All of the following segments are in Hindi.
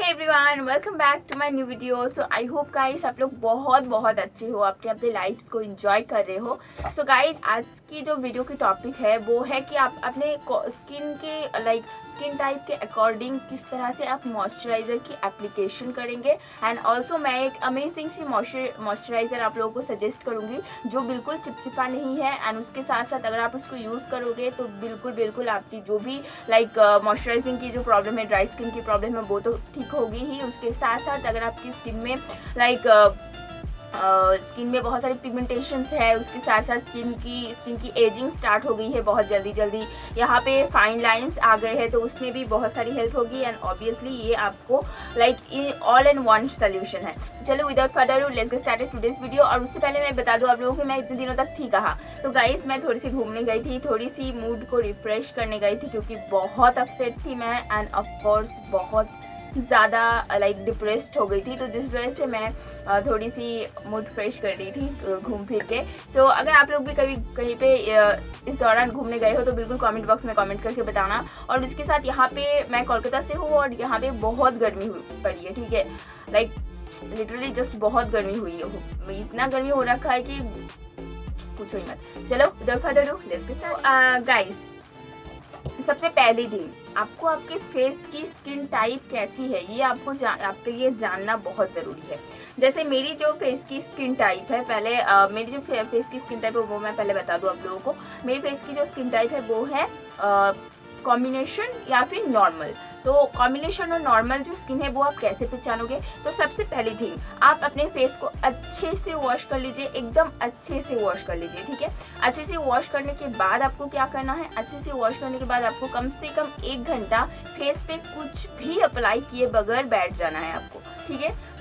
Hey everyone, welcome back to my new video. So I hope guys आप लोग बहुत अच्छे हो, अपने अपने लाइफ्स को एंजॉय कर रहे हो। सो गाइस आज की जो वीडियो की टॉपिक है वो है कि आप अपने स्किन के स्किन टाइप के अकॉर्डिंग किस तरह से आप मॉइस्चराइज़र की एप्लीकेशन करेंगे। एंड ऑल्सो मैं एक अमेजिंग सी मॉइस्चराइज़र आप लोगों को सजेस्ट करूँगी जो बिल्कुल चिपचिपा नहीं है। एंड उसके साथ साथ अगर आप उसको यूज़ करोगे तो बिल्कुल आपकी जो भी मॉइस्चराइजिंग की जो प्रॉब्लम है, ड्राई स्किन की प्रॉब्लम है, वो तो ठीक होगी ही। उसके साथ साथ अगर आपकी स्किन में स्किन में बहुत सारी पिगमेंटेशंस है, उसके साथ साथ स्किन की एजिंग स्टार्ट हो गई है बहुत जल्दी, यहाँ पे फाइन लाइंस आ गए हैं, तो उसमें भी बहुत सारी हेल्प होगी। एंड ऑब्वियसली ये आपको ऑल इन वन सोल्यूशन है। चलो without further do let's get started today's video. और उससे पहले मैं बता दूं आप लोगों को मैं इतने दिनों तक थी कहाँ। तो गाइस मैं थोड़ी सी घूमने गई थी, थोड़ी सी मूड को रिफ्रेश करने गई थी क्योंकि बहुत अपसेट थी मैं। एंड ऑफकोर्स बहुत ज़्यादा डिप्रेस्ड हो गई थी, तो जिस वजह से मैं थोड़ी सी मूड फ्रेश कर रही थी घूम फिर के। सो अगर आप लोग भी कभी कहीं पे इस दौरान घूमने गए हो तो बिल्कुल कमेंट बॉक्स में कमेंट करके बताना। और इसके साथ यहाँ पे मैं कोलकाता से हूँ और यहाँ पे बहुत गर्मी पड़ी है, ठीक है। लिटरली जस्ट बहुत गर्मी हुई है, इतना गर्मी हो रखा है कि पूछो ही मत। चलो without further do let's get started. Guys सबसे पहली दिन आपको आपके फेस की स्किन टाइप कैसी है ये आपके लिए जानना बहुत ज़रूरी है। जैसे मेरी जो फेस की स्किन टाइप है, पहले मेरी जो फेस की स्किन टाइप है वो मैं पहले बता दूं आप लोगों को। मेरी फेस की जो स्किन टाइप है वो है कॉम्बिनेशन या फिर नॉर्मल। तो कॉम्बिनेशन और नॉर्मल जो स्किन है वो आप कैसे पहचानोगे? तो सबसे पहली थिंग आप अपने फेस को अच्छे से वॉश कर लीजिए, एकदम अच्छे से वॉश कर लीजिए, ठीक है। अच्छे से वॉश करने के बाद आपको क्या करना है, अच्छे से वॉश करने के बाद आपको कम से कम 1 घंटा फेस पे कुछ भी अप्लाई किए बगैर बैठ जाना है आपको, ठीक है।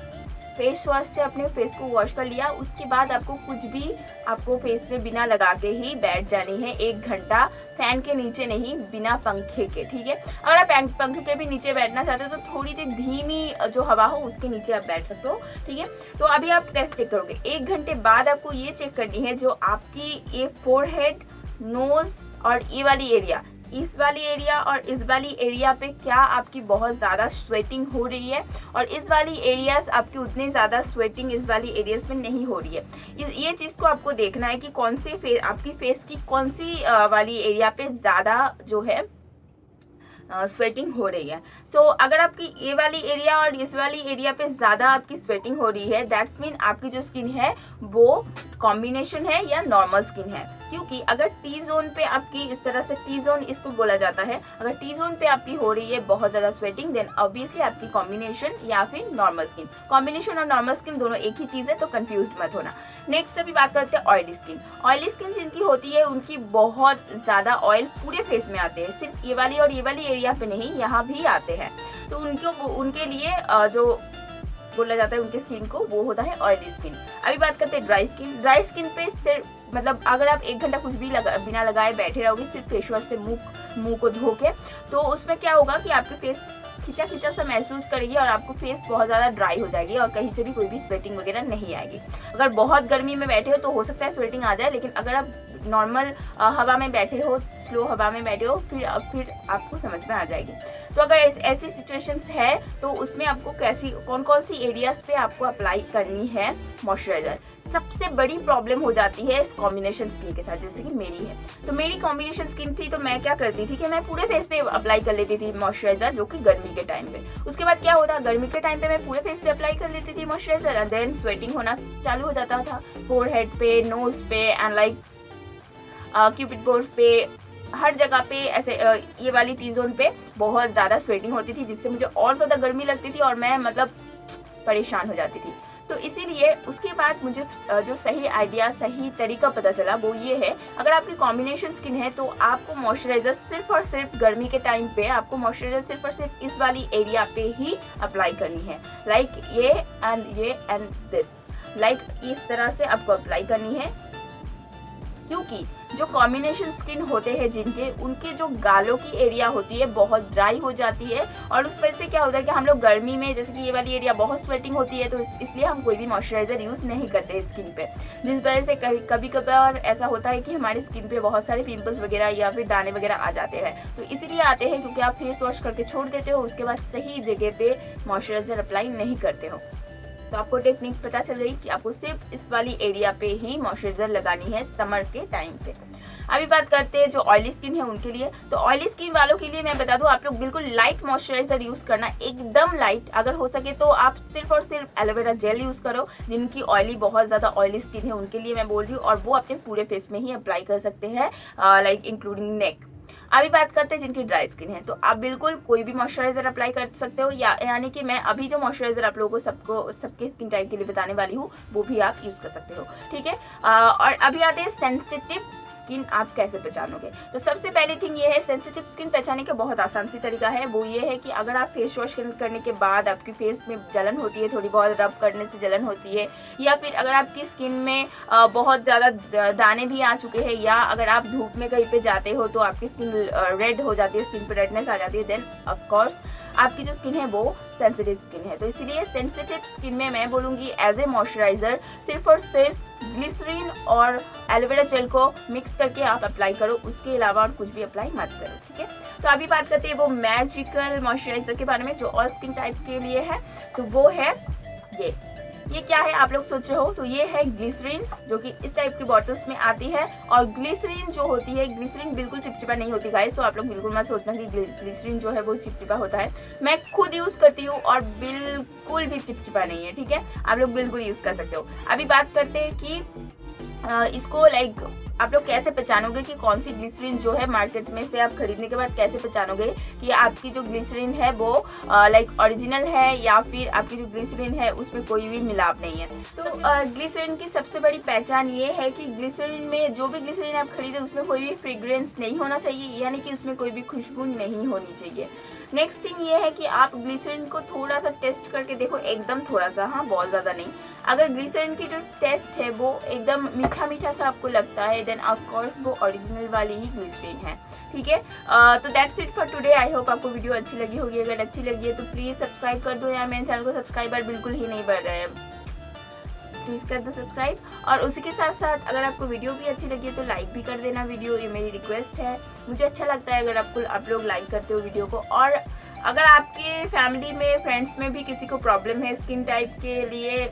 फेस वॉश से अपने फेस को वॉश कर लिया, उसके बाद आपको कुछ भी आपको फेस में बिना लगा के ही बैठ जानी है 1 घंटा, फैन के नीचे नहीं, बिना पंखे के, ठीक है। अगर आप पंखे के भी नीचे बैठना चाहते हो तो थोड़ी सी धीमी जो हवा हो उसके नीचे आप बैठ सकते हो, ठीक है। तो अभी आप कैसे चेक करोगे? 1 घंटे बाद आपको ये चेक करनी है जो आपकी ये फोरहेड, नोज और ये वाली एरिया, इस वाली एरिया और इस वाली एरिया पे क्या आपकी बहुत ज़्यादा स्वेटिंग हो रही है और इस वाली एरियाज आपकी उतनी ज़्यादा स्वेटिंग इस वाली एरियाज में नहीं हो रही है। ये चीज़ को आपको देखना है कि कौन सी आपकी फेस की कौन सी वाली एरिया पे ज़्यादा जो है स्वेटिंग हो रही है। सो अगर आपकी ये वाली एरिया और इस वाली एरिया पे ज़्यादा आपकी स्वेटिंग हो रही है, दैट्स मीन आपकी जो स्किन है वो कॉम्बिनेशन है या नॉर्मल स्किन है। क्योंकि अगर टी जोन पे आपकी इस तरह से, टी जोन इसको बोला जाता है, अगर टी जोन पे आपकी हो रही है बहुत ज़्यादा स्वेटिंग, देन ऑब्वियसली आपकी कॉम्बिनेशन या फिर नॉर्मल स्किन। कॉम्बिनेशन और नॉर्मल स्किन दोनों एक ही चीज़ है, तो कंफ्यूज मत होना। नेक्स्ट अभी बात करते हैं ऑयली स्किन। ऑयली स्किन जिनकी होती है उनकी बहुत ज़्यादा ऑयल पूरे फेस में आते हैं, सिर्फ ये वाली और ये वाली एरिया पे नहीं, यहाँ भी आते हैं। तो उनके लिए जो बोला जाता है उनके स्किन को, वो होता है ऑयली स्किन। अभी बात करते हैं ड्राई स्किन। ड्राई स्किन पे सिर्फ अगर आप 1 घंटा कुछ भी बिना लगाए बैठे रहोगे सिर्फ फेस वॉश से मुंह को धो के, तो उसमें क्या होगा कि आपके फेस खिंचा सा महसूस करेगी और आपको फेस बहुत ज़्यादा ड्राई हो जाएगी और कहीं से भी कोई भी स्वेटिंग वगैरह नहीं आएगी। अगर बहुत गर्मी में बैठे हो तो हो सकता है स्वेटिंग आ जाए, लेकिन अगर आप नॉर्मल हवा में बैठे हो, स्लो हवा में बैठे हो, फिर आपको समझ में आ जाएगी। तो अगर ऐसी सिचुएशंस है तो उसमें आपको कौन सी एरियाज पे आपको अप्लाई करनी है मॉइस्चराइजर। सबसे बड़ी प्रॉब्लम हो जाती है इस कॉम्बिनेशन स्किन के साथ, जैसे कि मेरी है। तो मेरी कॉम्बिनेशन स्किन थी तो मैं क्या करती थी कि मैं पूरे फेस पे अप्लाई कर लेती थी मॉइस्चराइजर, जो कि गर्मी के टाइम पे। उसके बाद क्या होता, गर्मी के टाइम पे मैं पूरे फेस पे अप्लाई कर लेती थी मॉइस्चराइजर एंड देन स्वेटिंग होना चालू हो जाता था फोरहेड पे, नोज पे एंड क्यूपिड बोर्ड पे, हर जगह पे ऐसे ये वाली टी जोन पे बहुत ज़्यादा स्वेटिंग होती थी, जिससे मुझे और ज़्यादा गर्मी लगती थी और मैं परेशान हो जाती थी। तो इसीलिए उसके बाद मुझे जो सही आइडिया, सही तरीका पता चला वो ये है, अगर आपकी कॉम्बिनेशन स्किन है तो आपको मॉइस्चराइजर सिर्फ और सिर्फ गर्मी के टाइम पे आपको मॉइस्चराइजर सिर्फ और सिर्फ इस वाली एरिया पे ही अप्लाई करनी है। ये एंड दिस, इस तरह से आपको अप्लाई करनी है। क्योंकि जो कॉम्बिनेशन स्किन होते हैं जिनके, उनके जो गालों की एरिया होती है बहुत ड्राई हो जाती है, और उस वजह से क्या होता है कि हम लोग गर्मी में जैसे कि ये वाली एरिया बहुत स्वेटिंग होती है, तो इसलिए हम कोई भी मॉइस्चराइजर यूज़ नहीं करते स्किन पे, जिस वजह से कभी कभार ऐसा होता है कि हमारी स्किन पे बहुत सारे पिंपल्स वगैरह या फिर दाने वगैरह आ जाते हैं। तो इसीलिए आते हैं क्योंकि आप फेस वॉश करके छोड़ देते हो, उसके बाद सही जगह पे मॉइस्चराइजर अप्लाई नहीं करते हो। तो आपको टेक्निक पता चल गई कि आपको सिर्फ इस वाली एरिया पे ही मॉइस्चराइजर लगानी है समर के टाइम पे। अभी बात करते हैं जो ऑयली स्किन है उनके लिए। तो ऑयली स्किन वालों के लिए मैं बता दूं, आप लोग बिल्कुल लाइट मॉइस्चराइजर यूज करना, एकदम लाइट। अगर हो सके तो आप सिर्फ और सिर्फ एलोवेरा जेल यूज करो। जिनकी ऑयली, बहुत ज्यादा ऑयली स्किन है उनके लिए मैं बोल रही हूँ, और वो अपने पूरे फेस में ही अप्लाई कर सकते हैं, लाइक इंक्लूडिंग नेक। अभी बात करते हैं जिनकी ड्राई स्किन है, तो आप बिल्कुल कोई भी मॉइस्चराइजर अप्लाई कर सकते हो, यानी कि मैं अभी जो मॉइस्चराइजर आप लोगों को सबके स्किन टाइप के लिए बताने वाली हूँ वो भी आप यूज कर सकते हो, ठीक है। और अभी आते हैं सेंसिटिव स्किन आप कैसे पहचानोगे। तो सबसे पहली थिंग ये है, सेंसिटिव स्किन पहचानने का बहुत आसान सी तरीका है। वो ये है कि अगर आप फेस वॉश करने के बाद आपकी फेस में जलन होती है, थोड़ी बहुत रब करने से जलन होती है, या फिर अगर आपकी स्किन में बहुत ज़्यादा दाने भी आ चुके हैं, या अगर आप धूप में कहीं पे जाते हो तो आपकी स्किन रेड हो जाती है, स्किन पर रेडनेस आ जाती है, देन ऑफकोर्स आपकी जो स्किन है वो सेंसिटिव स्किन है। तो इसीलिए सेंसिटिव स्किन में मैं बोलूँगी एज ए मॉइस्चराइजर सिर्फ और सिर्फ ग्लिसरीन और एलोवेरा जेल को मिक्स करके आप अप्लाई करो, उसके अलावा और कुछ भी अप्लाई मत करो, ठीक है। तो अभी बात करते हैं वो मैजिकल मॉइस्चराइजर के बारे में जो ऑल स्किन टाइप के लिए है। तो वो है ये क्या है आप लोग सोच रहे हो, तो ये है ग्लिसरीन, जो कि इस टाइप की बॉटल्स में आती है। और ग्लिसरीन जो होती है, ग्लिसरीन बिल्कुल चिपचिपा नहीं होती गाइस, तो आप लोग बिल्कुल मत सोचना कि ग्लिसरीन जो है वो चिपचिपा होता है। मैं खुद यूज करती हूँ और बिल्कुल भी चिपचिपा नहीं है, ठीक है। आप लोग बिल्कुल यूज कर सकते हो। अभी बात करते हैं कि इसको लाइक आप लोग कैसे पहचानोगे कि कौन सी ग्लिसरीन जो है मार्केट में से आप खरीदने के बाद कैसे पहचानोगे कि आपकी जो ग्लिसरीन है वो लाइक ओरिजिनल है, या फिर आपकी जो ग्लिसरीन है उसमें कोई भी मिलावट नहीं है। तो ग्लिसरीन की सबसे बड़ी पहचान ये है कि ग्लिसरीन में, जो भी ग्लिसरीन आप खरीदे उसमें कोई भी फ्रेग्रेंस नहीं होना चाहिए, यानी कि उसमें कोई भी खुशबू नहीं होनी चाहिए। नेक्स्ट थिंग ये है कि आप ग्लिसरीन को थोड़ा सा टेस्ट करके देखो, एकदम थोड़ा सा, हाँ बहुत ज़्यादा नहीं। अगर ग्लिसरीन की जो टेस्ट है वो एकदम मीठा मीठा सा आपको लगता है, देन ऑफ कोर्स वो ओरिजिनल वाली ही ग्लिसरीन है, ठीक है। तो that's it for today. I hope आपको वीडियो अच्छी लगी होगी। अगर अच्छी लगी है तो प्लीज़ सब्सक्राइब कर दो यार, मेरे चैनल को सब्सक्राइबर बिल्कुल ही नहीं बढ़ रहा है, प्लीज़ कर दो सब्सक्राइब। और उसी के साथ साथ अगर आपको वीडियो भी अच्छी लगी है तो लाइक भी कर देना वीडियो, ये मेरी रिक्वेस्ट है। मुझे अच्छा लगता है अगर आप लोग लाइक करते हो वीडियो को। और अगर आपके फैमिली में, फ्रेंड्स में भी किसी को प्रॉब्लम है स्किन टाइप के लिए,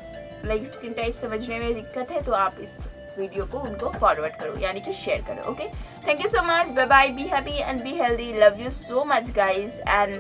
लाइक स्किन टाइप समझने में दिक्कत है, तो आप इस वीडियो को उनको फॉरवर्ड करो, यानी कि शेयर करो, okay. Thank you so much, bye bye, be happy and be healthy, love you so much guys, and